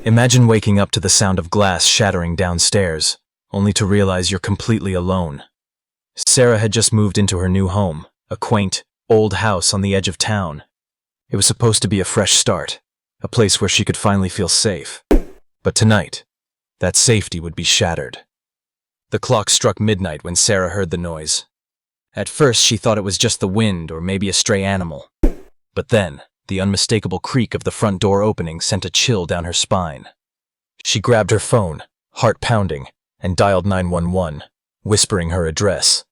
Imagine waking up to the sound of glass shattering downstairs, only to realize you're completely alone. Sarah had just moved into her new home, a quaint, old house on the edge of town. It was supposed to be a fresh start, a place where she could finally feel safe. But tonight, that safety would be shattered. The clock struck midnight when Sarah heard the noise. At first, she thought it was just the wind or maybe a stray animal. But then, the unmistakable creak of the front door opening sent a chill down her spine. She grabbed her phone, heart pounding, and dialed 911, whispering her address.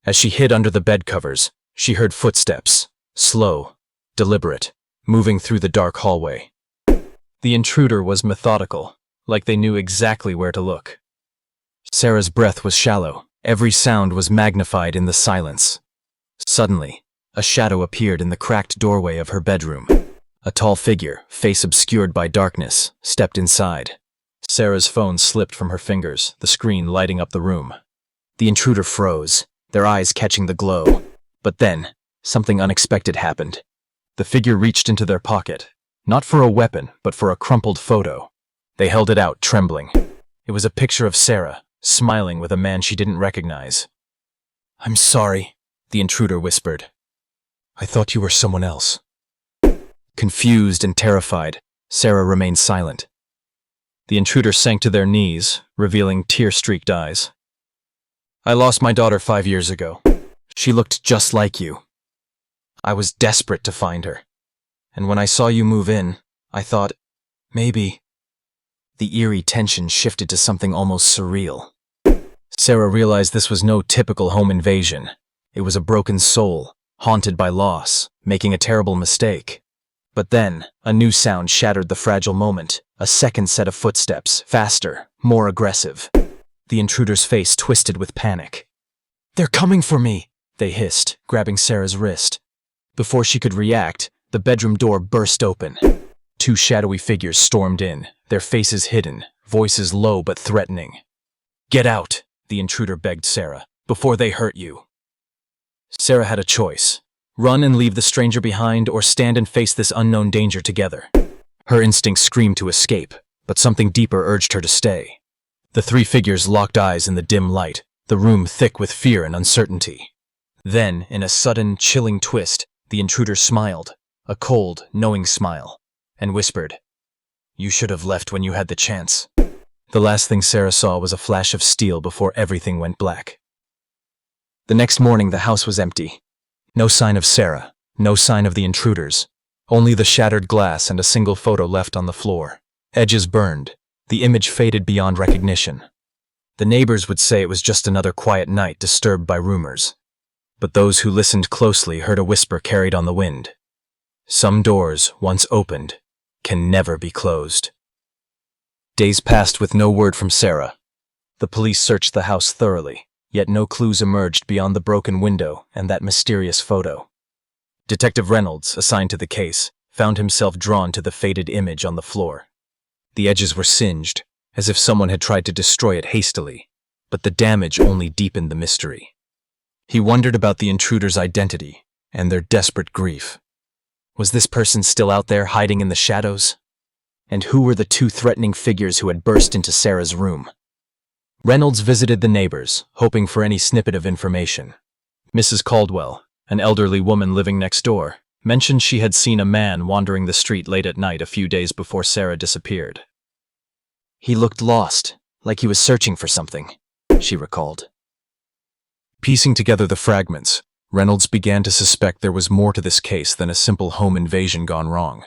As she hid under the bed covers, she heard footsteps, slow, deliberate, moving through the dark hallway. The intruder was methodical, like they knew exactly where to look. Sarah's breath was shallow, every sound was magnified in the silence. Suddenly, a shadow appeared in the cracked doorway of her bedroom. A tall figure, face obscured by darkness, stepped inside. Sarah's phone slipped from her fingers, the screen lighting up the room. The intruder froze, their eyes catching the glow. But then, something unexpected happened. The figure reached into their pocket, not for a weapon, but for a crumpled photo. They held it out, trembling. It was a picture of Sarah, smiling with a man she didn't recognize. "I'm sorry," the intruder whispered. "I thought you were someone else." Confused and terrified, Sarah remained silent. The intruder sank to their knees, revealing tear-streaked eyes. "I lost my daughter 5 years ago. She looked just like you. I was desperate to find her. And when I saw you move in, I thought, maybe..." The eerie tension shifted to something almost surreal. Sarah realized this was no typical home invasion. It was a broken soul, haunted by loss, making a terrible mistake. But then, a new sound shattered the fragile moment, a second set of footsteps, faster, more aggressive. The intruder's face twisted with panic. "They're coming for me," they hissed, grabbing Sarah's wrist. Before she could react, the bedroom door burst open. 2 shadowy figures stormed in, their faces hidden, voices low but threatening. "Get out," the intruder begged Sarah, "before they hurt you." Sarah had a choice. Run and leave the stranger behind, or stand and face this unknown danger together. Her instincts screamed to escape, but something deeper urged her to stay. The 3 figures locked eyes in the dim light, the room thick with fear and uncertainty. Then, in a sudden, chilling twist, the intruder smiled, a cold, knowing smile, and whispered, "You should have left when you had the chance." The last thing Sarah saw was a flash of steel before everything went black. The next morning, the house was empty. No sign of Sarah, no sign of the intruders, only the shattered glass and a single photo left on the floor. Edges burned, the image faded beyond recognition. The neighbors would say it was just another quiet night disturbed by rumors. But those who listened closely heard a whisper carried on the wind. Some doors, once opened, can never be closed. Days passed with no word from Sarah. The police searched the house thoroughly, yet no clues emerged beyond the broken window and that mysterious photo. Detective Reynolds, assigned to the case, found himself drawn to the faded image on the floor. The edges were singed, as if someone had tried to destroy it hastily, but the damage only deepened the mystery. He wondered about the intruder's identity and their desperate grief. Was this person still out there hiding in the shadows? And who were the 2 threatening figures who had burst into Sarah's room? Reynolds visited the neighbors, hoping for any snippet of information. Mrs. Caldwell, an elderly woman living next door, mentioned she had seen a man wandering the street late at night a few days before Sarah disappeared. "He looked lost, like he was searching for something," she recalled. Piecing together the fragments, Reynolds began to suspect there was more to this case than a simple home invasion gone wrong.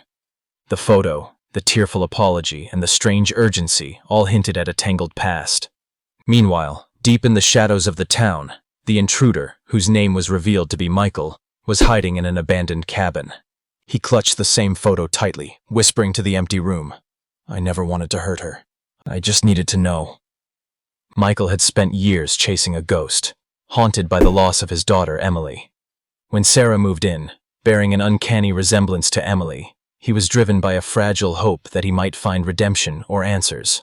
The photo, the tearful apology, and the strange urgency all hinted at a tangled past. Meanwhile, deep in the shadows of the town, the intruder, whose name was revealed to be Michael, was hiding in an abandoned cabin. He clutched the same photo tightly, whispering to the empty room, "I never wanted to hurt her. I just needed to know." Michael had spent years chasing a ghost, haunted by the loss of his daughter, Emily. When Sarah moved in, bearing an uncanny resemblance to Emily, he was driven by a fragile hope that he might find redemption or answers.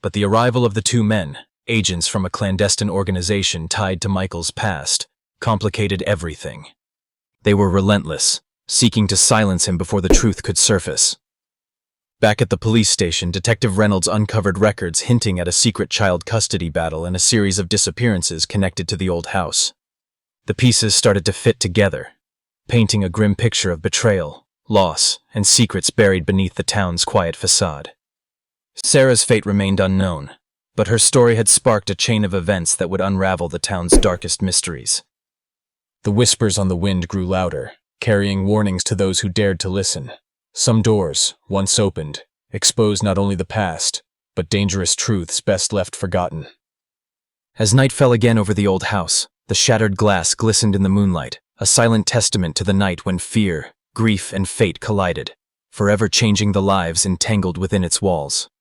But the arrival of the 2 men, agents from a clandestine organization tied to Michael's past, complicated everything. They were relentless, seeking to silence him before the truth could surface. Back at the police station, Detective Reynolds uncovered records hinting at a secret child custody battle and a series of disappearances connected to the old house. The pieces started to fit together, painting a grim picture of betrayal, loss, and secrets buried beneath the town's quiet facade. Sarah's fate remained unknown, but her story had sparked a chain of events that would unravel the town's darkest mysteries. The whispers on the wind grew louder, carrying warnings to those who dared to listen. Some doors, once opened, exposed not only the past, but dangerous truths best left forgotten. As night fell again over the old house, the shattered glass glistened in the moonlight, a silent testament to the night when fear, grief, and fate collided, forever changing the lives entangled within its walls.